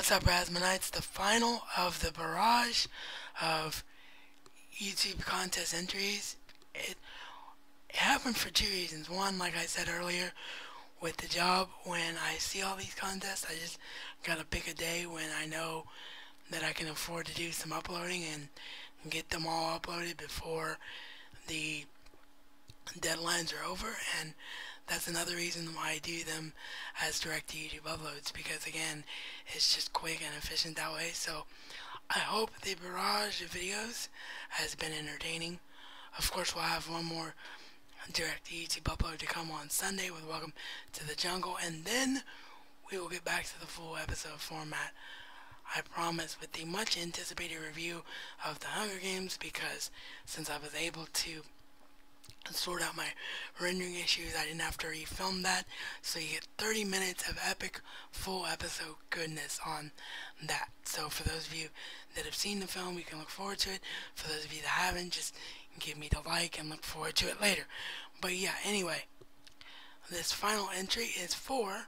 What's up, Rasmanites? The final of the barrage of YouTube contest entries. It happened for two reasons. One, like I said earlier, with the job, when I see all these contests, I just gotta pick a day when I know that I can afford to do some uploading and get them all uploaded before the deadlines are over. And that's another reason why I do them as direct to YouTube uploads, because again, it's just quick and efficient that way. So I hope the barrage of videos has been entertaining. Of course, we'll have one more direct to YouTube upload to come on Sunday with Welcome to the Jungle, and then we will get back to the full episode format, I promise, with the much anticipated review of the Hunger Games, because since I was able to sort out my rendering issues, I didn't have to refilm that, so you get 30 minutes of epic full episode goodness on that. So for those of you that have seen the film, you can look forward to it. For those of you that haven't, just give me the like and look forward to it later. But yeah, anyway, this final entry is for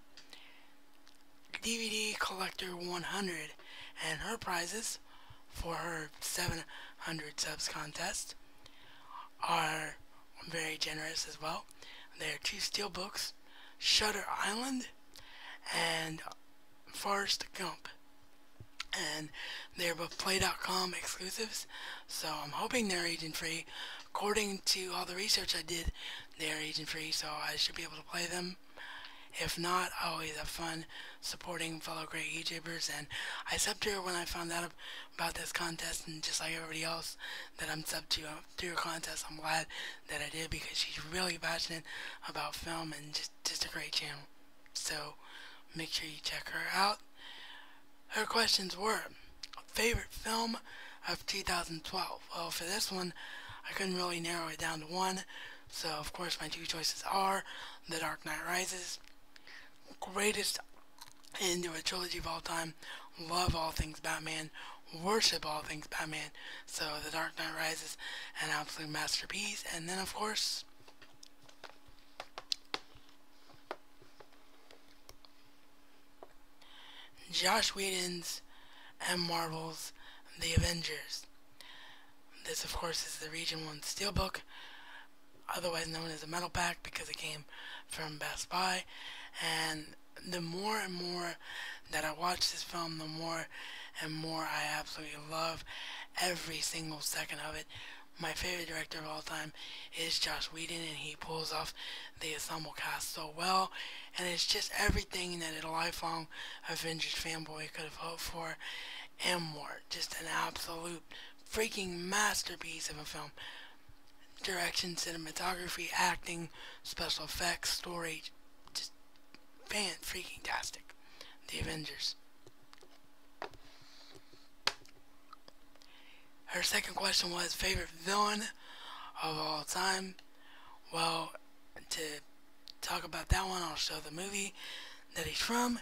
DVD Collector 100, and her prizes for her 700 subs contest are very generous as well. They are 2 steelbooks, Shutter Island and Forrest Gump, and they're both Play.com exclusives, so I'm hoping they're agent free. According to all the research I did, they're agent free, so I should be able to play them. If not, I always have fun supporting fellow great YouTubers, and I subbed to her when I found out about this contest, and just like everybody else that I'm subbed to through a contest, I'm glad that I did, because she's really passionate about film and just a great channel. So make sure you check her out. Her questions were, favorite film of 2012. Well, for this one, I couldn't really narrow it down to one, so of course my 2 choices are The Dark Knight Rises, greatest into a trilogy of all time, love all things Batman, worship all things Batman, so The Dark Knight Rises, an absolute masterpiece. And then of course, Joss Whedon's and Marvel's The Avengers. This of course is the Region 1 Steelbook, otherwise known as a metal pack because it came from Best Buy. And the more and more that I watch this film, the more and more I absolutely love every single second of it. My favorite director of all time is Joss Whedon, and he pulls off the ensemble cast so well, and it's just everything that a lifelong Avengers fanboy could have hoped for and more. Just an absolute freaking masterpiece of a film. Direction, cinematography, acting, special effects, story, just fan-freaking-tastic. The Avengers. Her second question was favorite villain of all time. Well, to talk about that one, I'll show the movie that he's from.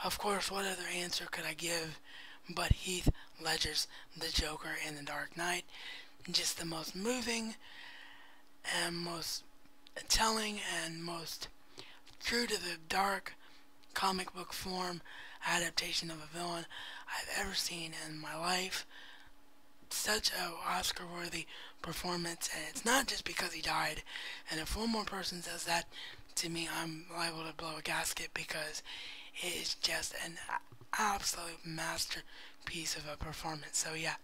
Of course, what other answer could I give but Heath Ledger's The Joker in The Dark Knight? Just the most moving and most telling and most true to the dark comic book form adaptation of a villain I've ever seen in my life. Such a Oscar-worthy performance, and it's not just because he died. And if one more person says that to me, I'm liable to blow a gasket, because it is just an absolute masterpiece of a performance. So yeah,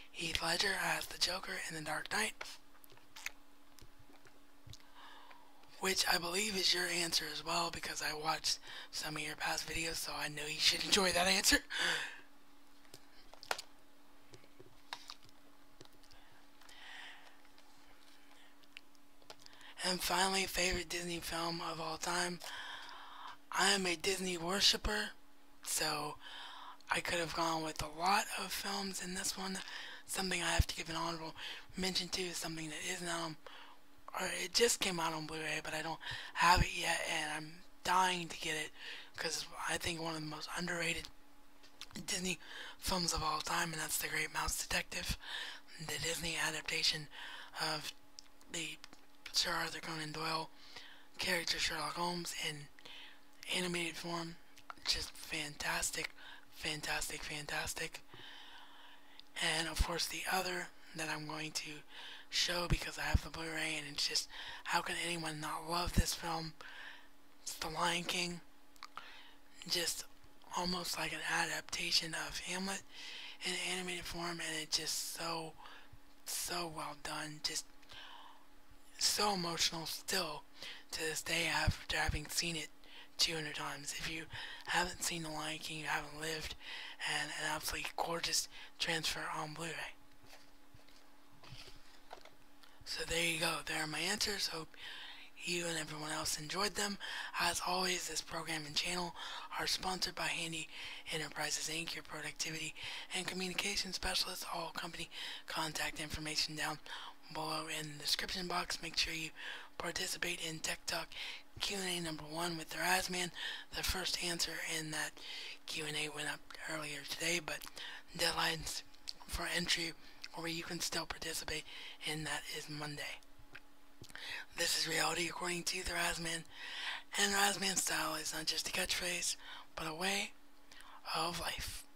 Heath Ledger as the Joker in The Dark Knight, which I believe is your answer as well, because I watched some of your past videos, so I know you should enjoy that answer. And finally, favorite Disney film of all time. I am a Disney worshipper, so I could have gone with a lot of films in this one. Something I have to give an honorable mention to is something that isn't on, or it just came out on Blu-ray, but I don't have it yet, and I'm dying to get it, because I think one of the most underrated Disney films of all time, and that's The Great Mouse Detective, the Disney adaptation of the Sir Arthur Conan Doyle character Sherlock Holmes in animated form. Just fantastic fantastic, fantastic. And of course, the other that I'm going to show because I have the Blu-ray, and it's just, how can anyone not love this film? It's The Lion King. Just almost like an adaptation of Hamlet in animated form, and it's just so well done. Just so emotional still to this day after having seen it 200 times. If you haven't seen The Lion King, you haven't lived, and an absolutely gorgeous transfer on Blu-ray. So there you go. There are my answers. Hope you and everyone else enjoyed them. As always, this program and channel are sponsored by Handi Enterprises Inc., your productivity and communication specialist. All company contact information down below in the description box. Make sure you participate in Tech Talk Q&A number 1 with the Razman. The first answer in that Q&A went up earlier today, but deadlines for entry, or you can still participate in that, is Monday. This is reality according to the Razman, and Razman style is not just a catchphrase, but a way of life.